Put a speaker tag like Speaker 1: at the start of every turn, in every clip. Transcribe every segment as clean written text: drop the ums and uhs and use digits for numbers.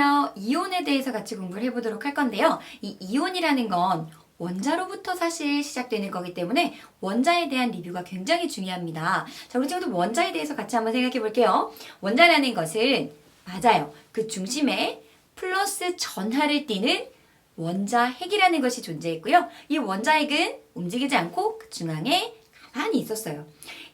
Speaker 1: 오늘은요, 이온에 대해서 같이 공부를 해보도록 할 건데요. 이 이온이라는 건 원자로부터 사실 시작되는 거기 때문에 원자에 대한 리뷰가 굉장히 중요합니다. 자, 우리 친구들 원자에 대해서 같이 한번 생각해 볼게요. 원자라는 것은 맞아요. 그 중심에 플러스 전하를 띠는 원자핵이라는 것이 존재했고요. 이 원자핵은 움직이지 않고 그 중앙에 가만히 있었어요.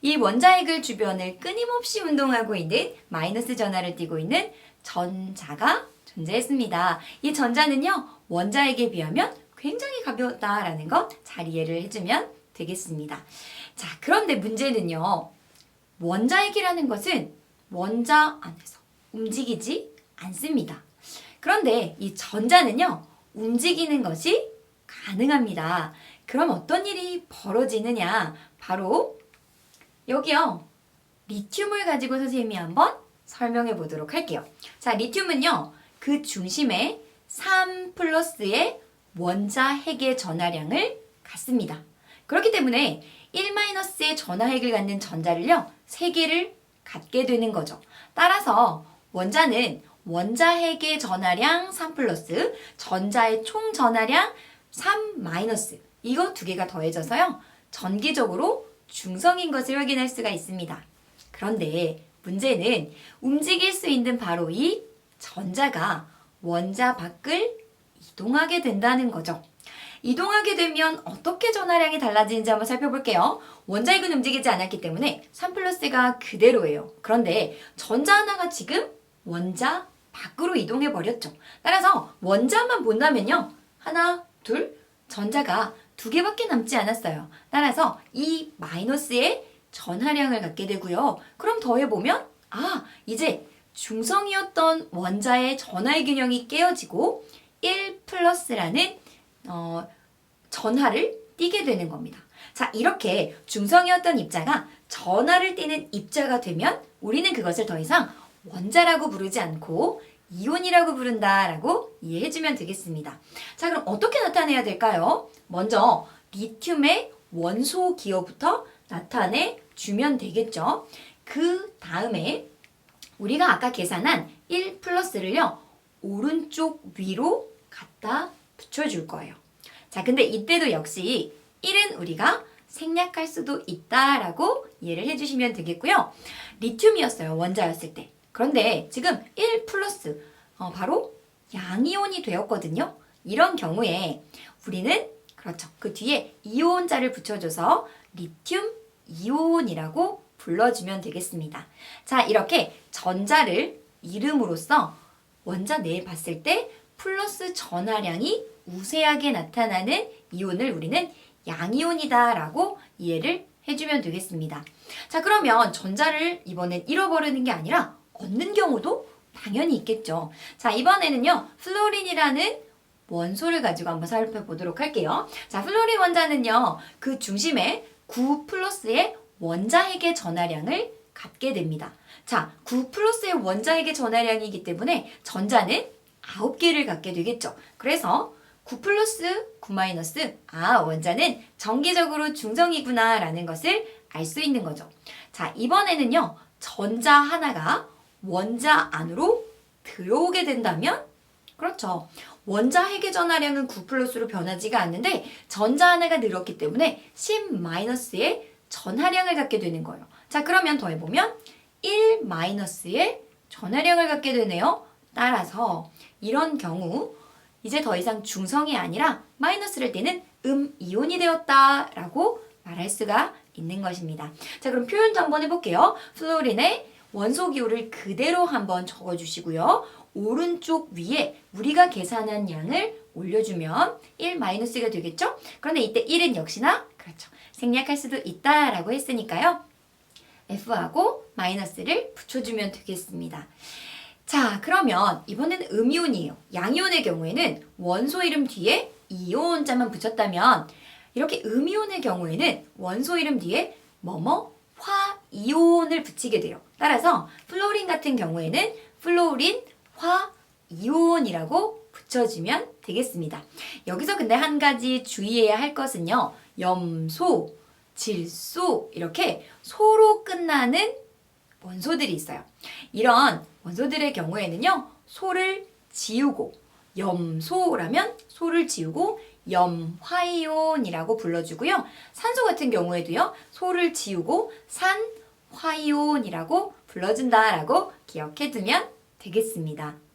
Speaker 1: 이 원자핵을 주변을 끊임없이 운동하고 있는 마이너스 전하를 띠고 있는 전자가 존재했습니다. 이 전자는요, 원자핵에 비하면 굉장히 가벼웠다라는 것 잘 이해를 해주면 되겠습니다. 자, 그런데 문제는요, 원자핵이라는 것은 원자 안에서 움직이지 않습니다. 그런데 이 전자는요, 움직이는 것이 가능합니다. 그럼 어떤 일이 벌어지느냐? 바로 여기요, 리튬을 가지고 선생님이 한번 설명해 보도록 할게요. 자, 리튬은요, 그 중심에 3 플러스의 원자핵의 전하량을 갖습니다. 그렇기 때문에 1-의 전하핵을 갖는 전자를요, 3개를 갖게 되는 거죠. 따라서 원자는 원자핵의 전하량 3 플러스, 전자의 총 전하량 3 마이너스, 이거 2개가 더해져서요, 전기적으로 중성인 것을 확인할 수가 있습니다. 그런데 문제는 움직일 수 있는 바로 이 전자가 원자 밖을 이동하게 된다는 거죠. 이동하게 되면 어떻게 전하량이 달라지는지 한번 살펴볼게요. 원자핵은 움직이지 않았기 때문에 3 플러스가 그대로예요. 그런데 전자 하나가 지금 원자 밖으로 이동해 버렸죠. 따라서 원자만 본다면요, 하나, 둘, 전자가 2개밖에 남지 않았어요. 따라서 이 마이너스의 전하량을 갖게 되고요. 그럼 더해보면 이제 중성이었던 원자의 전하의 균형이 깨어지고 1 플러스라는 전하를 띠게 되는 겁니다. 자, 이렇게 중성이었던 입자가 전하를 띠는 입자가 되면 우리는 그것을 더 이상 원자라고 부르지 않고 이온이라고 부른다라고 이해해주면 되겠습니다. 자, 그럼 어떻게 나타내야 될까요? 먼저 리튬의 원소 기호부터 나타내 주면 되겠죠. 그 다음에 우리가 아까 계산한 1 플러스를요, 오른쪽 위로 갖다 붙여줄 거예요. 자, 근데 이때도 역시 1은 우리가 생략할 수도 있다라고 이해를 해주시면 되겠고요. 리튬이었어요, 원자였을 때. 그런데 지금 1 플러스, 바로 양이온이 되었거든요. 이런 경우에 우리는 그렇죠, 그 뒤에 이온자를 붙여줘서 리튬 이온이라고 불러주면 되겠습니다. 자, 이렇게 전자를 이름으로써 원자 내에 봤을 때 플러스 전하량이 우세하게 나타나는 이온을 우리는 양이온이다 라고 이해를 해주면 되겠습니다. 자, 그러면 전자를 이번엔 잃어버리는 게 아니라 얻는 경우도 당연히 있겠죠. 자, 이번에는요, 플로린이라는 원소를 가지고 한번 살펴보도록 할게요. 자, 플로린 원자는요, 그 중심에 9 플러스의 원자핵의 전하량을 갖게 됩니다. 자, 9 플러스의 원자핵의 전하량이기 때문에 전자는 9개를 갖게 되겠죠. 그래서 9 플러스 9 마이너스, 원자는 정기적으로 중성이구나 라는 것을 알 수 있는 거죠. 자, 이번에는요, 전자 하나가 원자 안으로 들어오게 된다면, 그렇죠, 원자핵의 전하량은 9 플러스로 변하지가 않는데 전자 하나가 늘었기 때문에 10 마이너스의 전하량을 갖게 되는 거예요. 자, 그러면 더해보면 1 마이너스의 전하량을 갖게 되네요. 따라서 이런 경우 이제 더 이상 중성이 아니라 마이너스를 띠는 이온이 되었다라고 말할 수가 있는 것입니다. 자, 그럼 표현도 한번 해볼게요. 플로린의 원소 기호를 그대로 한번 적어주시고요. 오른쪽 위에 우리가 계산한 양을 올려주면 1 마이너스가 되겠죠? 그런데 이때 1은 역시나 그렇죠, 생략할 수도 있다라고 했으니까요, F하고 마이너스를 붙여주면 되겠습니다. 자, 그러면 이번에는 음이온이에요. 양이온의 경우에는 원소 이름 뒤에 이온자만 붙였다면, 이렇게 음이온의 경우에는 원소 이름 뒤에 화이온을 붙이게 돼요. 따라서 플로린 같은 경우에는 플로린 화이온이라고 붙여주면 되겠습니다. 여기서 근데 한 가지 주의해야 할 것은요, 염소, 질소, 이렇게 소로 끝나는 원소들이 있어요. 이런 원소들의 경우에는요, 소를 지우고 염소라면 소를 지우고 염화이온이라고 불러주고요. 산소 같은 경우에도요. 소를 지우고 산화이온이라고 불러준다라고 기억해두면 되겠습니다.